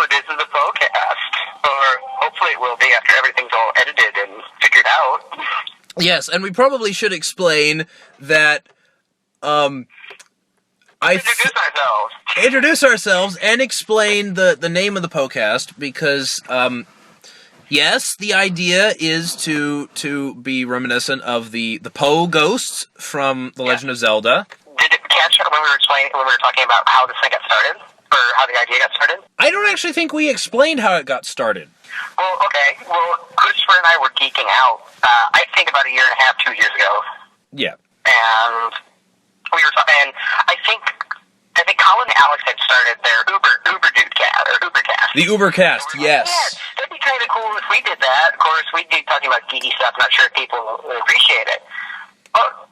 This is the Poe-Cast. Or hopefully it will be after everything's all edited and figured out. Yes, and we probably should explain that, introduce ourselves and explain the name of the Poe-Cast, because, yes, the idea is to be reminiscent of the Poe ghosts from The Legend of Zelda. Did it catch when we were talking about how this thing got started? Or how the idea got started? I don't actually think we explained how it got started. Well, okay. Well, Christopher and I were geeking out, I think about 1.5 years, 2 years ago. Yeah. And we were talking, and I think Colin and Alex had started their Ubercast. The Ubercast, yes. Yeah, that'd be kind of cool if we did that. Of course, we'd be talking about geeky stuff. Not sure if people would appreciate it. But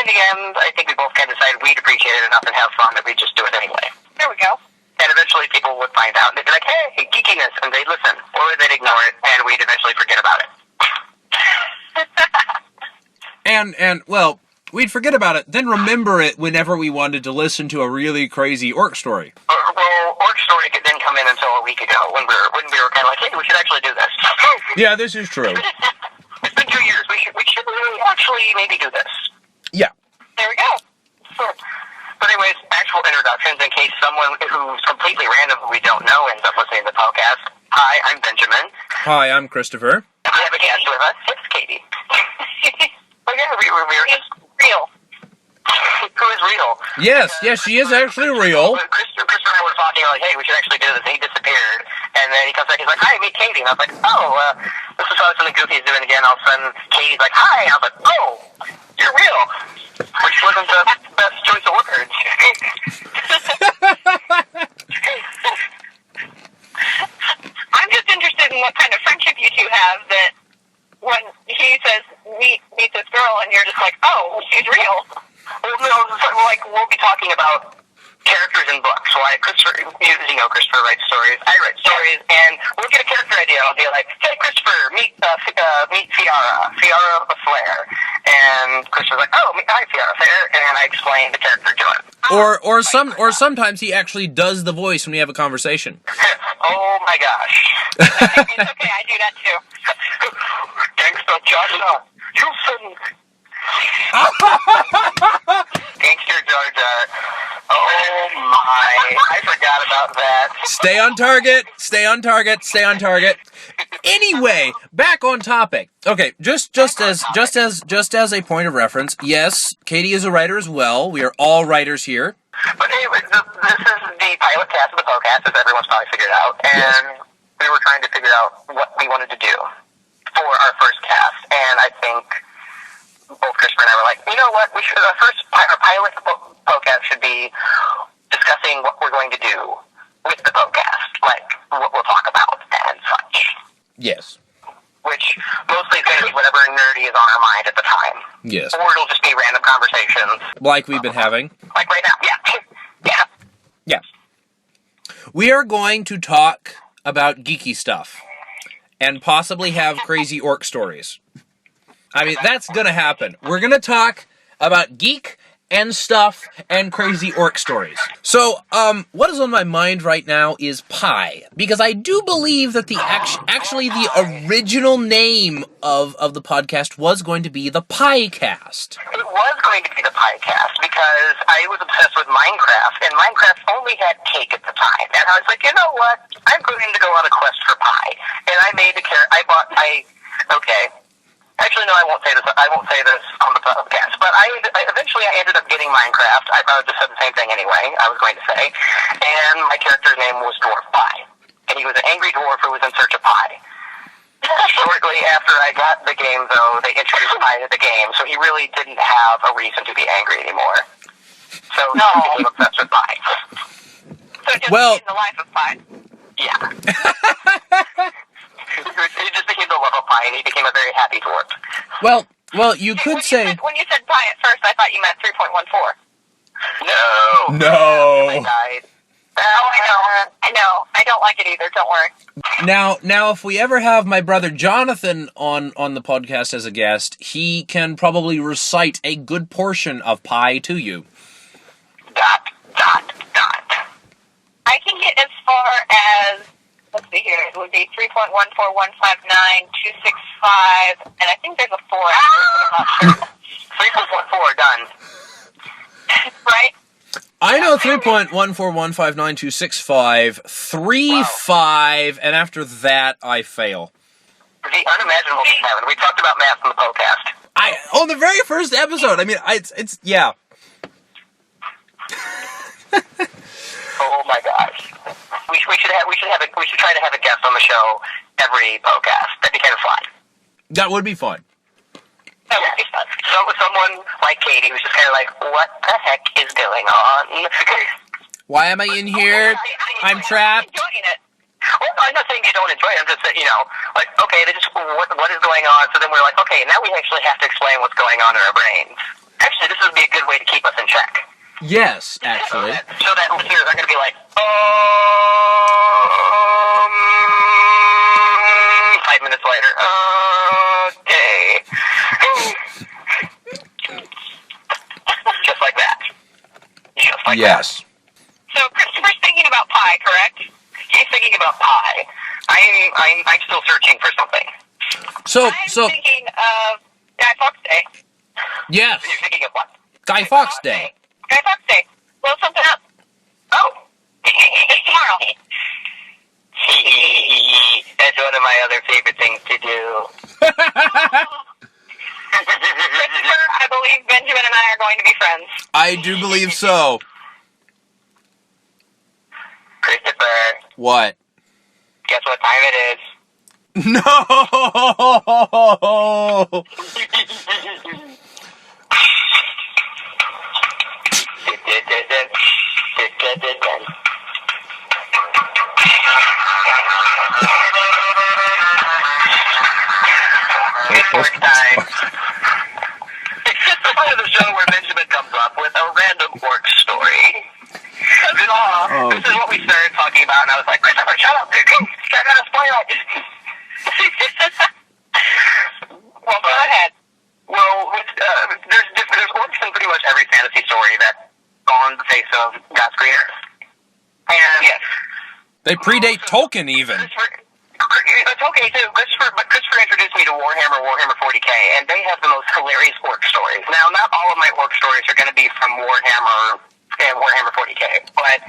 in the end, I think we both kind of decided we'd appreciate it enough and have fun that we'd just do it anyway. There we go. And eventually people would find out, and they'd be like, hey, geekiness, and they'd listen. Or they'd ignore it, and we'd eventually forget about it. and well, we'd forget about it, then remember it whenever we wanted to listen to a really crazy orc story. Well, orc story didn't come in until a week ago, when we were kind of like, hey, we should actually do this. Yeah, this is true. It's been 2 years. We should really actually maybe do this. Yeah. There we go. But anyways, actual introductions, in case someone who's completely random who we don't know ends up listening to the podcast. Hi, I'm Benjamin. Hi, I'm Christopher. And we have a guest with us. It's Katy. But yeah, we were just real. Who is real? Yes, she is actually real. Christopher and I were talking, like, hey, we should actually do this. And he disappeared. And then he comes back, he's like, hi, meet Katy. And I was like, this is probably something goofy he's doing again. All of a sudden, Katy's like, hi. And I was like, oh, you're real. Which wasn't the best choice of words. I'm just interested in what kind of friendship you two have, that when he says, meet this girl, and you're just like, oh, she's real. Well, no, like, we'll be talking about characters in books. So Christopher writes stories, I write stories, and we'll get a character idea. I'll be like, hey, Christopher, meet Fiara the Flare. And Christopher's like, oh, hi, Fiara Flare, and I explain the character to him. Or sometimes he actually does the voice when we have a conversation. Oh my gosh. It's okay, I do that too. Gangsta Jar you send... Gangster Jar Jar. Oh my, I forgot about that. Stay on target. Anyway, back on topic. Okay, just as a point of reference, yes, Katy is a writer as well. We are all writers here. But anyway, this is the pilot cast of the Poe-Cast, as everyone's probably figured out, and we were trying to figure out what we wanted to do for our first cast, and I think both Christopher and I were like, you know what, our pilot Poe-Cast should be discussing what we're going to do with the Poe-Cast, like what we'll talk about and such. Yes. Which mostly is going to be whatever nerdy is on our mind at the time. Yes. Or it'll just be random conversations. Like we've been having. Like right now, yeah. Yeah. We are going to talk about geeky stuff. And possibly have crazy orc stories. I mean, that's gonna happen. We're gonna talk about geek and stuff and crazy orc stories. So, what is on my mind right now is pie. Because I do believe that actually the original name of the podcast was going to be the Poe-Cast. It was going to be the Poe-Cast because I was obsessed with Minecraft, and Minecraft only had cake at the time. And I was like, you know what? I'm going to go on a quest for pie. And I made Actually, no, I won't say this. I won't say this on the podcast. But eventually I ended up getting Minecraft. I probably just said the same thing anyway, I was going to say. And my character's name was Dwarf Pie. And he was an angry dwarf who was in search of pie. Shortly after I got the game, though, they introduced pie to the game, so he really didn't have a reason to be angry anymore. So he became obsessed with pie. So just in the life of pie. Yeah. He just became the love of pie, and he became a very happy dwarf. Well, you could say... When you said pie at first, I thought you meant 3.14. No. I died. I know. I don't like it either, don't worry. Now, if we ever have my brother Jonathan on the podcast as a guest, he can probably recite a good portion of pie to you. ... I can get as far as would be 3.14159.265, and I think there's a 4 after, but I'm not sure. 3.14, done. Right? I know 3.14159.265, 3.5, and after that, I fail. The unimaginable thing happened. We talked about math in the Poe-Cast. On the very first episode. I mean, it's yeah. Oh my gosh. We should try to have a guest on the show every Poe-Cast. That'd be kind of fun. That would be fun. That would be fun. Someone like Katy who's just kind of like, what the heck is going on? Why am I in here? I'm trapped. I'm enjoying it. Well, I'm not saying you don't enjoy it. I'm just saying, like, okay, they just, what is going on? So then we're like, okay, now we actually have to explain what's going on in our brains. Actually, this would be a good way to keep us in check. Yes, actually. So that listeners are going to be like, 5 minutes later, okay. Just like that. Just like that. Yes. So Christopher's thinking about pie, correct? He's thinking about pie. I'm still searching for something. So, I'm thinking of Guy Fawkes Day. yes, You're thinking of what? Guy Fawkes Day. Guy Fawkes Day. Blow something up. Oh. It's tomorrow. That's one of my other favorite things to do. Christopher, I believe Benjamin and I are going to be friends. I do believe so. Christopher, What? guess what time it is? No! It's work time. It's just the part of the show where Benjamin comes up with a random work story. This is what we started talking about, and I was like, Christopher, shut up! I gotta spoil it! Well, go ahead. Well, there's works in pretty much every fantasy story that's on the face of God's green earth. And yes. They predate Tolkien even. It's okay too. Christopher introduced me to Warhammer 40K, and they have the most hilarious orc stories. Now, not all of my orc stories are going to be from Warhammer and Warhammer 40K, but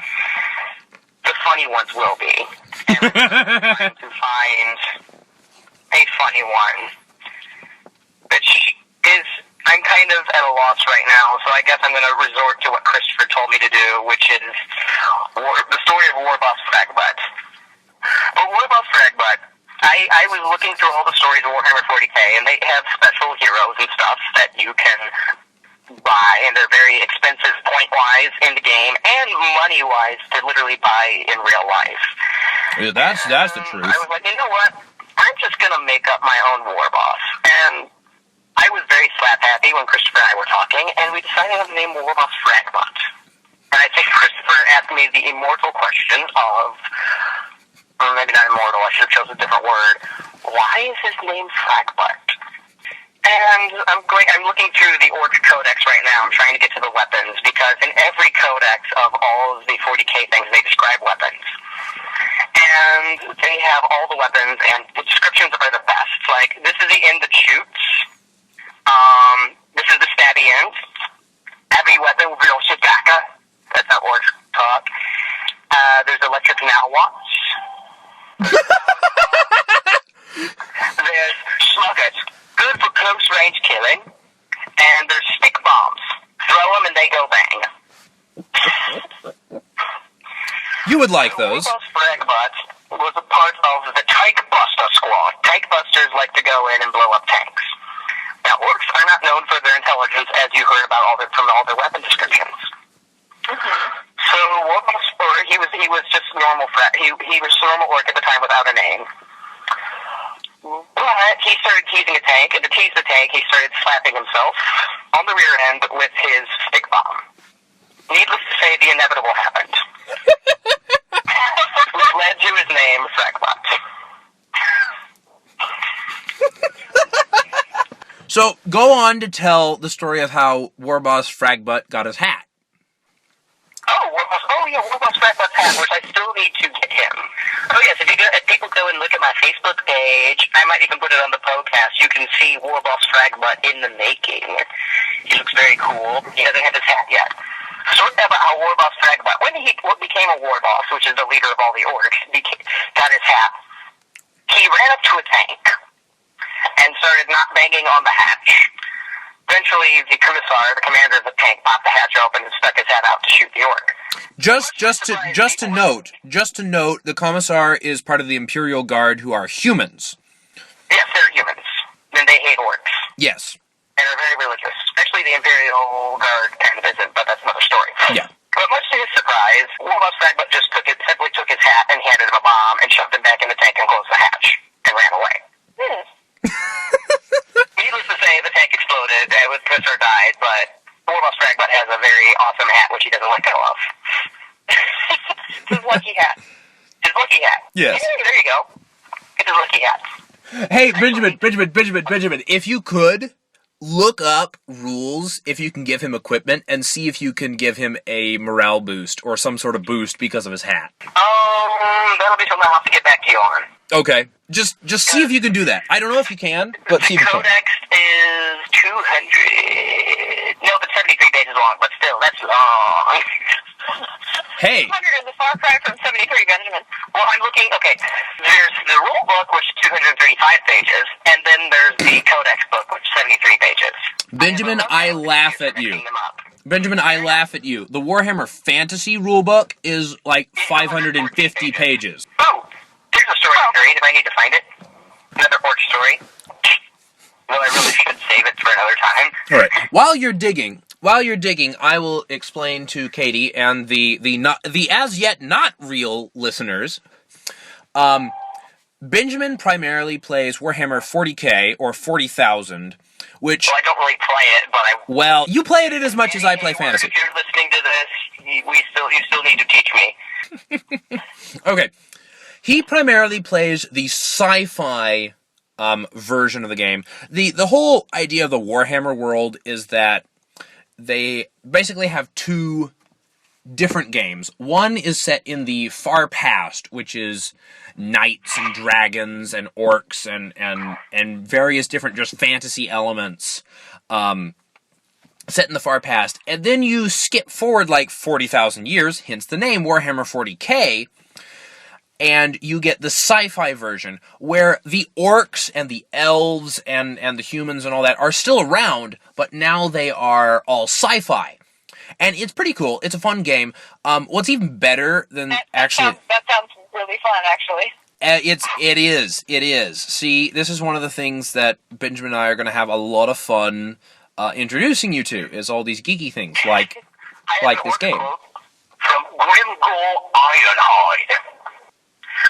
the funny ones will be. And I'm trying to find a funny one, which is, I'm kind of at a loss right now, so I guess I'm going to resort to what Christopher told me to do, which is the story of Warboss Fragbutt. But Warboss Fragbutt, I was looking through all the stories of Warhammer 40K, and they have special heroes and stuff that you can buy, and they're very expensive point-wise in the game, and money-wise to literally buy in real life. Yeah, that's the truth. I was like, you know what? I'm just going to make up my own Warboss. And I was very slap-happy when Christopher and I were talking, and we decided on the name Warboss Fragbutt. And I think Christopher asked me the immortal question of, or maybe not immortal, I should have chosen a different word. Why is his name Fragbutt? And I'm looking through the Orc Codex right now. I'm trying to get to the weapons, because in every codex of all of the 40K things, they describe weapons. And they have all the weapons, and the descriptions are the best. Like, this is the end that shoots. This is the stabby end. Every weapon will be Shibaka. That's how orcs talk. There's electric now-watts. There's sluggers, good for close-range killing. And there's stick bombs. Throw them and they go bang. You would like those. Warboss Fragbutt was a part of the Tank Buster Squad. Tank busters like to go in and blow up tanks. Now, orcs are not known for their intelligence, as you heard about from all their weapon descriptions. So Warboss, he was just normal. He was normal orc at the time without a name. But he started teasing a tank, and to tease the tank, he started slapping himself on the rear end with his stick bomb. Needless to say, the inevitable happened. Which led to his name, Fragbutt. So, go on to tell the story of how Warboss Fragbutt got his hat. Warboss Fragbutt's hat, which I still need to get him. Oh yes, if people go and look at my Facebook page. I might even put it on the Poe-Cast. You can see War Boss Fragbutt in the making. He looks very cool. He doesn't have his hat yet. Sort of about how War Boss Fragbutt, when he became a War Boss, which is the leader of all the orcs, got his hat, he ran up to a tank and started not banging on the hatch. Eventually, the commissar, the commander of the tank, popped the hatch open and stuck his head out to shoot the orc. Just to note, the commissar is part of the Imperial Guard, who are humans. Yes, they're humans, and they hate orcs. Yes. And are very religious. Actually, the Imperial Guard kind of isn't, but that's another story. Yeah. But much to his surprise, Warboss Fragbutt just simply took his hat and handed him a bomb and shoved him back in the tank and closed the hatch and ran away. Needless to say, the tank exploded, and the commissar died, but Warboss Fragbutt has a very awesome hat, which he doesn't let go of. His lucky hat. His lucky hat. Yes. Yeah, there you go. It's his lucky hat. Hey, Benjamin, if you could, look up rules if you can give him equipment and see if you can give him a morale boost or some sort of boost because of his hat. That'll be something I'll have to get back to you on. Okay. Just see if you can do that. I don't know if you can, but see if you can. Codex is 200. No, it's 73 pages long, but still, that's long. Hey. 200 is a far cry from 73, Benjamin. Well, I'm looking, okay, there's the rule book, which is 235 pages, and then there's the Codex book, which is 73 pages. Benjamin, I laugh at you. Benjamin, I laugh at you. The Warhammer Fantasy rulebook is like 550 pages. Oh, there's a story to read if I need to find it. Another orc story. No, I really should save it for another time. All right. While you're digging, I will explain to Katy and the as yet not real listeners. Benjamin primarily plays Warhammer 40K or 40,000, which. Well, I don't really play it, but I. Well, you play it as much as I play Fantasy. If you're listening to this, you still need to teach me. Okay. He primarily plays the sci-fi version of the game. The whole idea of the Warhammer world is that they basically have two different games. One is set in the far past, which is knights and dragons and orcs and various different just fantasy elements set in the far past. And then you skip forward like 40,000 years, hence the name Warhammer 40K, and you get the sci-fi version, where the orcs and the elves and the humans and all that are still around, but now they are all sci-fi. And it's pretty cool. It's a fun game. What's even better than That actually... sounds really fun, actually. It is. See, this is one of the things that Benjamin and I are going to have a lot of fun introducing you to, is all these geeky things, like this game. From Grimgore Ironhide.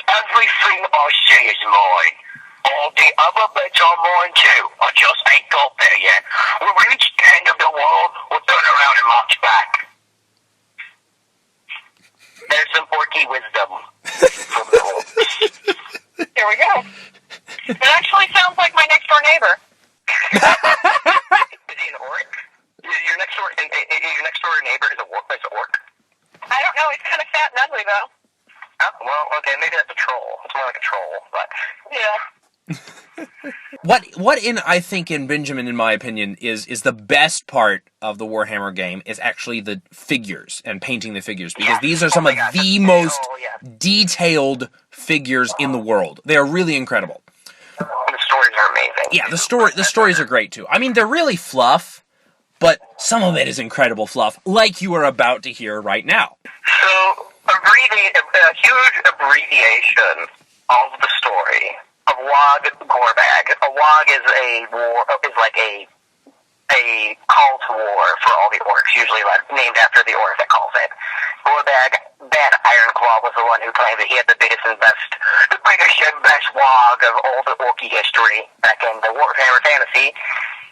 Everything I see is mine. All the other bits are mine too. I just ain't got there yet. When we reach the end of the world, we'll turn around and march back. There's some orky wisdom from the orcs. Here we go. It actually sounds like my next door neighbor. Is he an orc? Your next door neighbor is a orc? I don't know. He's kind of fat and ugly, though. Oh, well, okay, maybe that's a troll. It's more like a troll, but... Yeah. What I think in Benjamin, in my opinion, is the best part of the Warhammer game is actually the figures and painting the figures, because these are some of the most detailed figures in the world. They are really incredible. And the stories are amazing. Yeah, the stories are great too. I mean, they're really fluff, but some of it is incredible fluff, like you are about to hear right now. So, a huge abbreviation of the story of Wog Gorbag. A Wog is like a call to war for all the orcs, usually named after the orc that calls it. Gorbag, Bad Ironclaw, was the one who claimed that he had the biggest and best Wog of all the orky history back in the Warhammer Fantasy.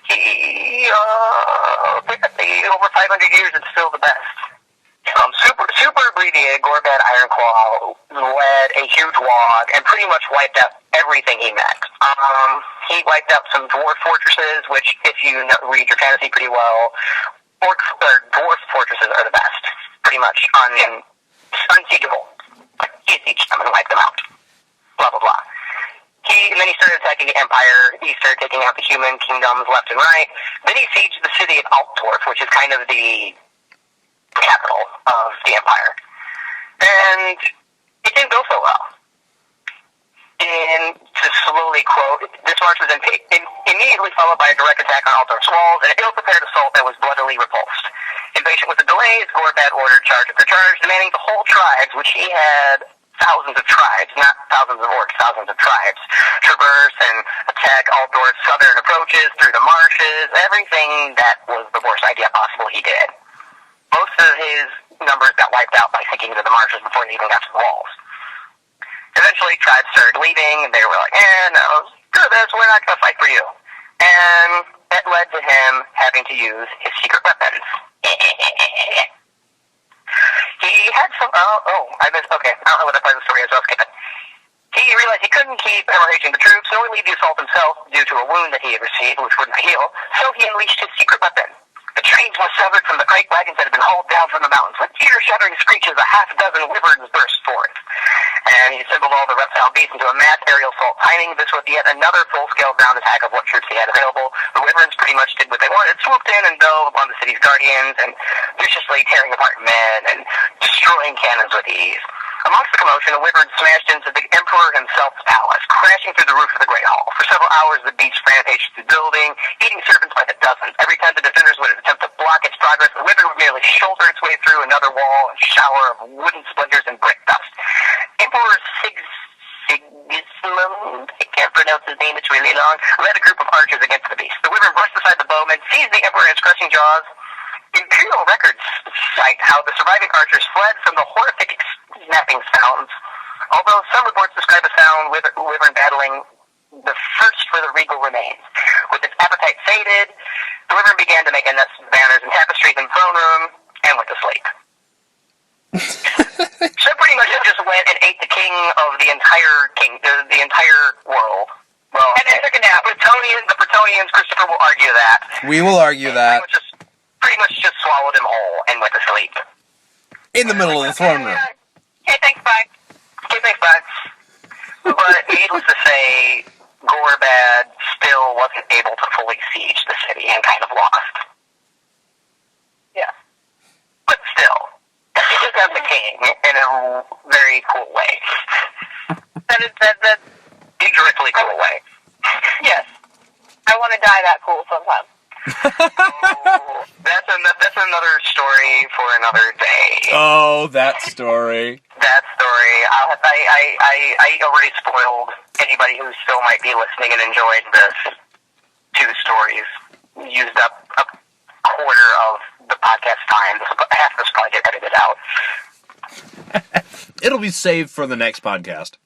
He, over 500 years, it's still the best. Super abbreviated, Gorbad Ironclaw led a huge Wog and pretty much wiped out everything he met. He wiped out some dwarf fortresses, which, if you read your fantasy pretty well, dwarf fortresses are the best. Pretty much unsiegeable. He sieged them and wiped them out. Blah, blah, blah. attacking the Empire. He started taking out the human kingdoms left and right. Then he sieged the city of Altdorf, which is kind of the capital of the Empire. And it didn't go so well. And to slowly quote, this march was immediately followed by a direct attack on Altdorf's walls and an ill-prepared assault that was bloodily repulsed. Impatient with the delays, Gorbad ordered charge after charge, demanding the whole tribes, which he had thousands of tribes, not thousands of orcs, thousands of tribes, traverse and attack Altdorf's southern approaches through the marshes. Everything that was the worst idea possible he did. Most of his numbers got wiped out by sinking into the marshes before they even got to the walls. Eventually, tribes started leaving, and they were like, no, screw this, we're not going to fight for you. And that led to him having to use his secret weapons. He had some, I don't know what that part of the story is, I'll skip it. He realized he couldn't keep hemorrhaging the troops, nor lead the assault himself due to a wound that he had received, which wouldn't heal, so he unleashed his secret weapon. The trains were severed from the freight wagons that had been hauled down from the mountains. With ear-shattering screeches, a half-dozen wyverns burst forth. And he assembled all the reptile beasts into a mass aerial assault, timing this with yet another full-scale ground attack of what troops he had available. The wyverns pretty much did what they wanted, swooped in and dove upon the city's guardians, and viciously tearing apart men and destroying cannons with ease. Amongst the commotion, a wyvern smashed into the Emperor himself's palace, crashing through the roof of the Great Hall. For several hours, the beast rampaged through the building, eating servants by the dozens. Every time the defenders would attempt to block its progress, the wyvern would merely shoulder its way through another wall and shower of wooden splinters and brick dust. Emperor Sigismund, I can't pronounce his name, it's really long, led a group of archers against the beast. The wyvern brushed aside the bowmen, seized the Emperor in its crushing jaws. Imperial records cite how the surviving archers fled from the horrific snapping sounds, although some reports describe a sound wyvern battling the first for the regal remains. With its appetite sated, the wyvern began to make a nest of banners and tapestries in the throne room, and went to sleep. So pretty much it just went and ate the king of the entire world. Well, and then took a nap. The Bretonians, Christopher will argue that. We will argue that. Pretty much just swallowed him whole and went to sleep. In the middle of the throne room. Okay, thanks, bye. But needless to say, Gorbad still wasn't able to fully siege the city and kind of lost. Yeah. But still, he took out the king in a very cool way. That Dangerously cool way. Yes. I want to die that cool sometime. That's another story for another day. Oh, that story. I already spoiled anybody who still might be listening and enjoyed this 2 stories. Used up a quarter of the podcast time. Half of this probably get edited out. It'll be saved for the next podcast.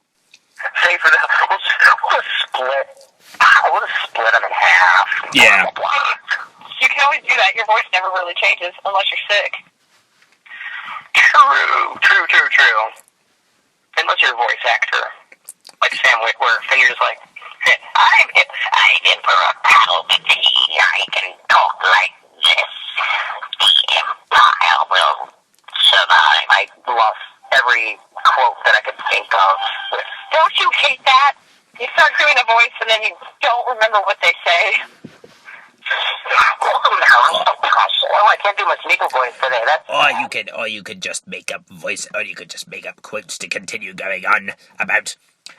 Save for the... We'll just split them in half. Yeah. You can always do that. Your voice never really changes unless you're sick. True. Unless you're a voice actor, like Sam Whitworth, and you're just like, I'm Emperor Palpatine. I can talk like this. The Empire will survive. I lost every quote that I could think of. Don't you hate that? You start doing a voice and then you don't remember what they say. Oh, I can't do my sneaker voice today. Or you could just make up voice, or you could just make up quotes to continue going on about,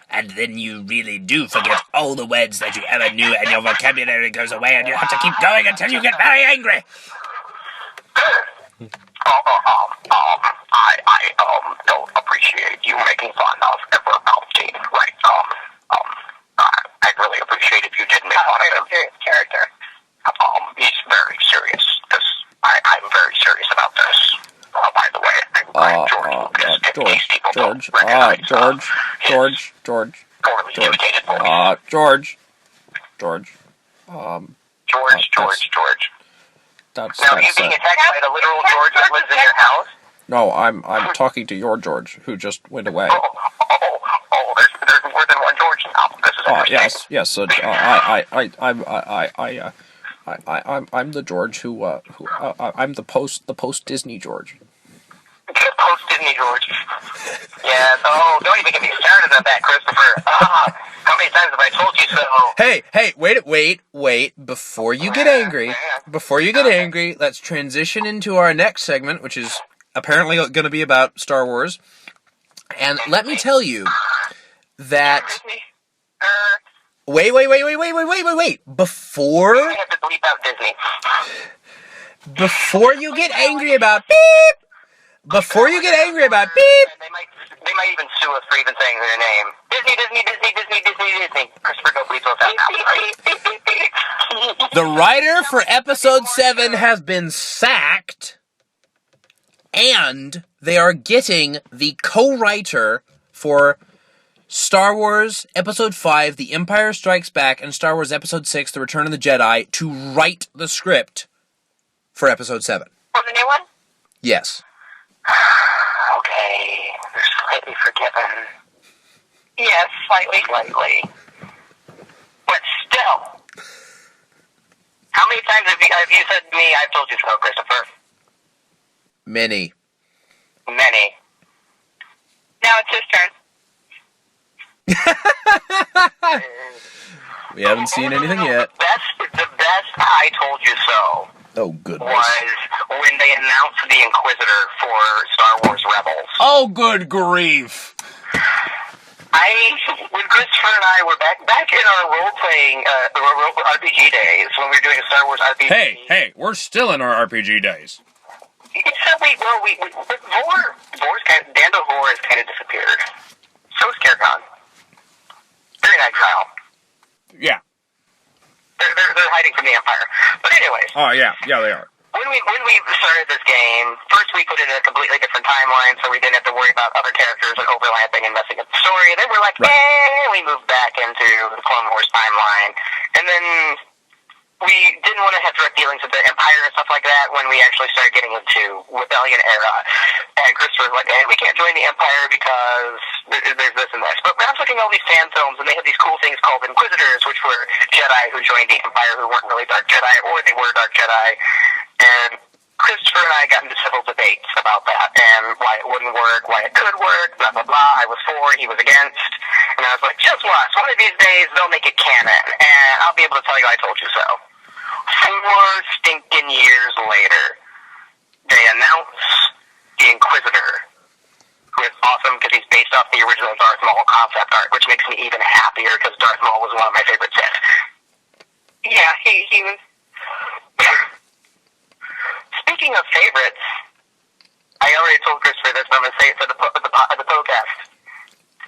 and then you really do forget all the words that you ever knew, and your vocabulary goes away, and you have to keep going until you get very angry. I don't appreciate you making fun of Emperor Palpatine. Right? I'd really appreciate if you didn't make fun of him. Serious character. He's very serious. I'm very serious about this. By the way, I'm George Lucas. George. Poorly imitated voice. George. George. That's now, are you being attacked by the literal George that lives in your house? No, I'm talking to your George, who just went away. There's more than one George now. This is interesting. Yes. So I'm the George who I'm the post Disney George. Post Disney George. Yes. Oh, don't even get me started on that, Christopher. Come many times have I told you so? Hey, wait. Before you get angry, let's transition into our next segment, which is apparently going to be about Star Wars. And let me tell you that... Wait. Before... I have to bleep out Disney. Before you get angry about beep... And they might even sue us for even saying their name. Disney. Christopher, go bleep those out. The writer for episode 7 has been sacked, and they are getting the co-writer for Star Wars Episode 5, The Empire Strikes Back, and Star Wars Episode 6, The Return of the Jedi, to write the script for Episode 7. For the new one? Yes. Okay, they're slightly forgiven. Yes, slightly. But still, how many times have you said to me, I've told you so, Christopher? Many. Now it's his turn. We haven't seen anything yet. The best I told you so Oh, goodness. was when they announced the Inquisitor for Star Wars Rebels. Oh, good grief. When Christopher and I were back in our role-playing, RPG days, when we were doing a Star Wars RPG. Hey, we're still in our RPG days. Except Dando Vor has kind of disappeared. So is Kerrigan. They're in exile. Yeah. They're hiding from the Empire. But anyways. Oh, yeah, they are. When we started this game, first we put it in a completely different timeline, so we didn't have to worry about other characters and overlapping and messing up the story. Then we're like, we moved back into the Clone Wars timeline. And then we didn't want to have direct dealings with the Empire and stuff like that when we actually started getting into Rebellion era. And Christopher was like, we can't join the Empire because there's this and this. But I was looking at all these fan films, and they had these cool things called Inquisitors, which were Jedi who joined the Empire who weren't really Dark Jedi, or they were Dark Jedi. And Christopher and I got into several debates about that, and why it wouldn't work, why it could work, blah, blah, blah. I was for, he was against. And I was like, just watch. One of these days, they'll make it canon, and I'll be able to tell you I told you so. 4 stinking years later, they announce the Inquisitor, who is awesome because he's based off the original Darth Maul concept art, which makes me even happier because Darth Maul was one of my favorite Sith. Yeah, he was... Speaking of favorites, I already told Christopher this, but I'm going to say it for the Poe-Cast.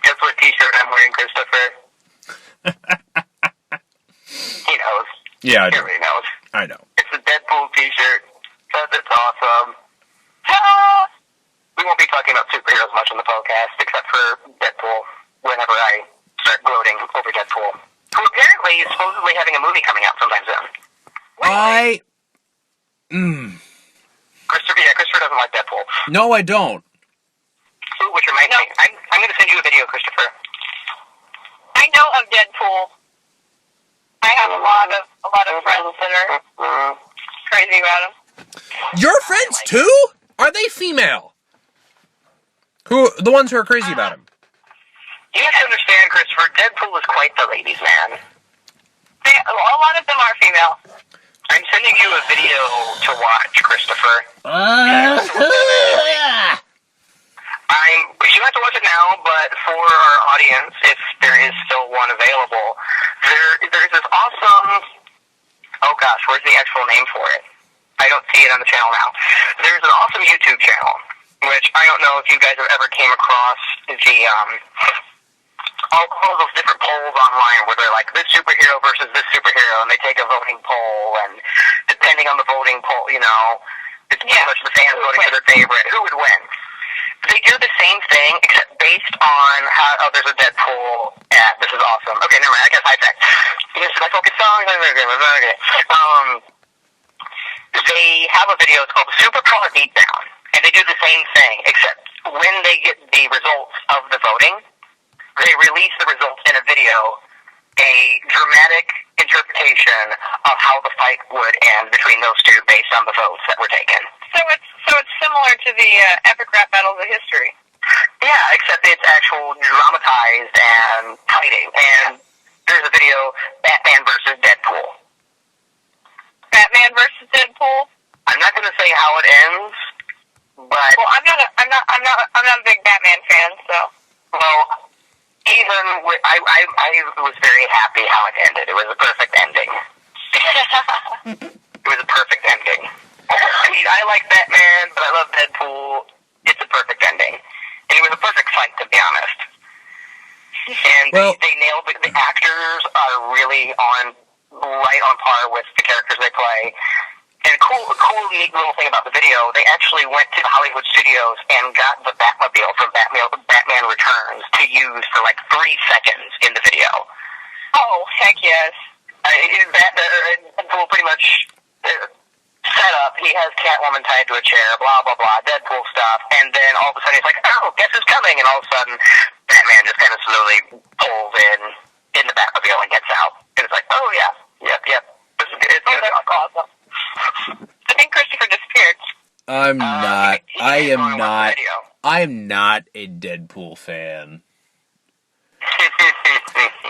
Guess what t-shirt I'm wearing, Christopher? He knows. Yeah, I do. Everybody knows. I know. It's a Deadpool t-shirt, because it's awesome. We won't be talking about superheroes much on the Poe-Cast, except for Deadpool, whenever I start gloating over Deadpool. Who apparently is supposedly having a movie coming out sometime soon. Christopher doesn't like Deadpool. No, I don't. Ooh, which reminds me, I'm going to send you a video, Christopher. I know of Deadpool. I have a lot of friends that are crazy about him. Your friends too? Are they female? The ones who are crazy about him? You have to understand, Christopher, Deadpool is quite the ladies' man. A lot of them are female. I'm sending you a video to watch, Christopher. You have to watch it now, but for our audience, if there is still one available, there's this awesome... Oh gosh, where's the actual name for it? I don't see it on the channel now. There's an awesome YouTube channel, which I don't know if you guys have ever came across the all those different polls online where they're like, this superhero versus this superhero, and they take a voting poll, and depending on the voting poll, it's pretty much the fans voting for their favorite. Who would win? They do the same thing, except based on how, there's a Deadpool ad. This is awesome. Okay, never mind, I guess hijacked. This is my focus song. They have a video, it's called Supercar Beatdown, and they do the same thing, except when they get the results of the voting, they release the results in a video, a dramatic interpretation of how the fight would end between those two based on the votes that were taken. So it's similar to the epic rap battles of history. Yeah, except it's actual dramatized and fighting. And season, I was very happy how it ended. It was a perfect ending. It was a perfect ending. I mean, I like Batman, but I love Deadpool. It's a perfect ending. And it was a perfect fight, to be honest. And they nailed it. The actors are really right on par with the characters they play. And a cool, neat little thing about the video, they actually went to the Hollywood studios and got the Batmobile from Batman Returns to use for like 3 seconds in the video. Oh, heck yes. Deadpool pretty much set up. He has Catwoman tied to a chair, blah, blah, blah, Deadpool stuff. And then all of a sudden he's like, oh, guess who's coming? And all of a sudden Batman just kind of slowly pulls in the Batmobile and gets out. And it's like, oh, yeah, yep. This is good. It's going to be awesome. I think Christopher disappeared. I'm not. I am not. Video. I'm not a Deadpool fan.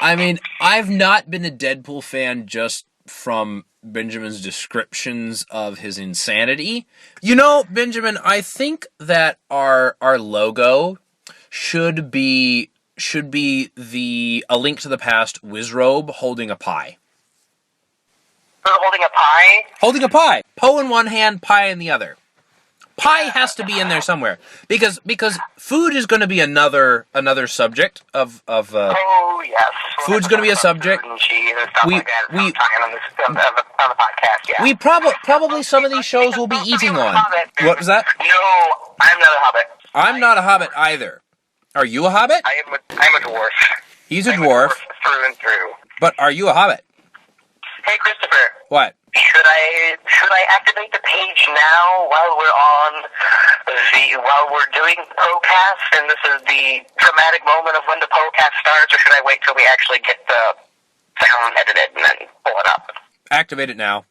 I mean, I've not been a Deadpool fan just from Benjamin's descriptions of his insanity. You know, Benjamin, I think that our logo should be a Link to the Past Wizrobe holding a pie. Holding a pie? Holding a pie. Poe in one hand, pie in the other. Pie has to be in there somewhere because food is going to be another subject of oh yes, food's going to be a subject. Food and cheese and stuff like that on the podcast. Yeah, we probably some of these shows will be eating on. What was that? No, I'm not a hobbit. I'm not a hobbit either. Are you a hobbit? I'm a dwarf. He's a dwarf through and through. But are you a hobbit? Hey, Christopher. What? Should I activate the page now while we're doing Poe-Cast, and this is the dramatic moment of when the Poe-Cast starts, or should I wait till we actually get the sound edited and then pull it up? Activate it now.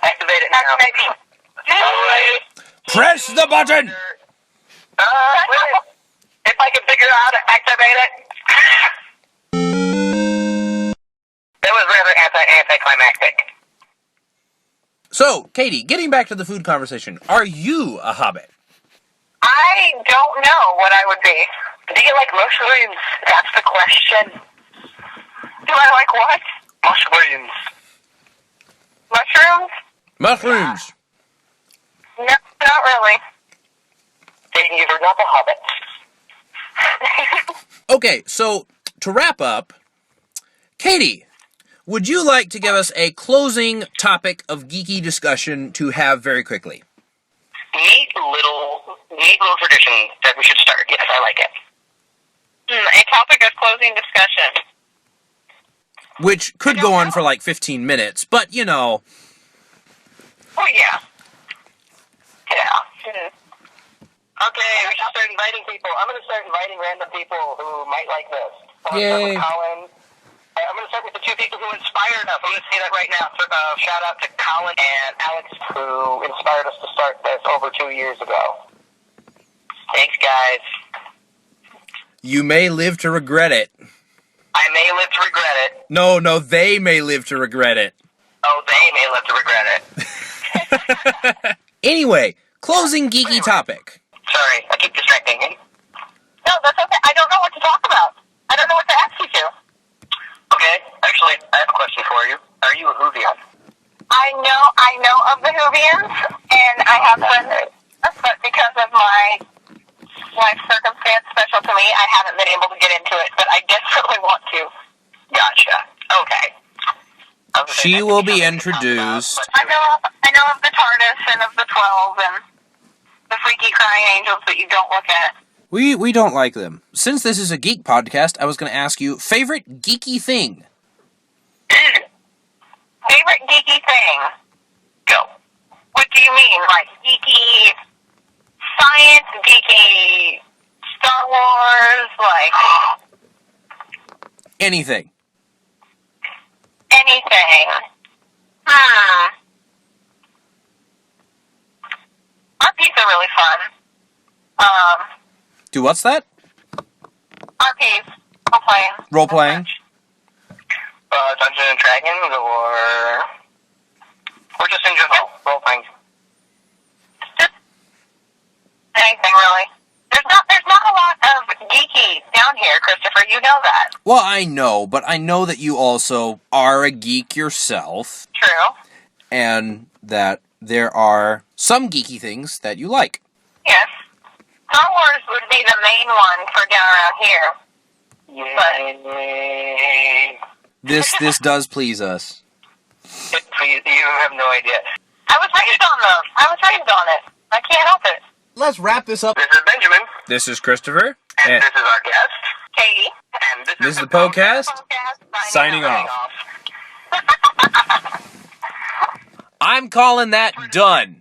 Activate it now. Alright. Press the button! If I can figure out how to activate it. That was rather anticlimactic. So, Katy, getting back to the food conversation, are you a hobbit? I don't know what I would be. Do you like mushrooms? That's the question. Do I like what? Mushrooms. Mushrooms? Mushrooms. No, not really. Then you're not a hobbit. Okay, so to wrap up, Katy, would you like to give us a closing topic of geeky discussion to have very quickly? Neat little tradition that we should start. Yes, I like it. A topic of closing discussion. Which could go on for like 15 minutes, but you know. Oh, yeah. Yeah. Okay, we should start inviting people. I'm going to start inviting random people who might like this. Yay. I'm going to start with the 2 people who inspired us. I'm going to say that right now. Shout out to Colin and Alex, who inspired us to start this over 2 years ago. Thanks, guys. You may live to regret it. I may live to regret it. No, they may live to regret it. Oh, they may live to regret it. Anyway, closing geeky topic. Sorry, I keep distracting you. No, that's okay. I don't know what to talk about. I don't know what to ask you to. Okay, actually, I have a question for you. Are you a Whovian? I know of the Whovians, and I have been, but because of my life circumstance special to me, I haven't been able to get into it, but I desperately want to. Gotcha. Okay. She will be introduced. I know of the TARDIS and of the 12 and the freaky crying angels that you don't look at. We don't like them. Since this is a geek podcast, I was going to ask you, favorite geeky thing? Favorite geeky thing? Go. What do you mean? Like geeky science, geeky Star Wars, like Anything. anything. RPs are really fun. Do what's that? RPs, role-playing. Role-playing? Dungeons and Dragons, or just in general, role-playing. Just anything, really. There's not a lot of geeky down here, Christopher. You know that. Well, I know, but I know that you also are a geek yourself, True. and that there are some geeky things that you like. Yes. Star Wars would be the main one for down around here. But This does please us. Please, you have no idea. I was raised on it. I can't help it. Let's wrap this up. This is Benjamin, This is Christopher, and this is our guest, Katie. and this is the Poe-Cast, Poe-Cast signing off. I'm calling that done.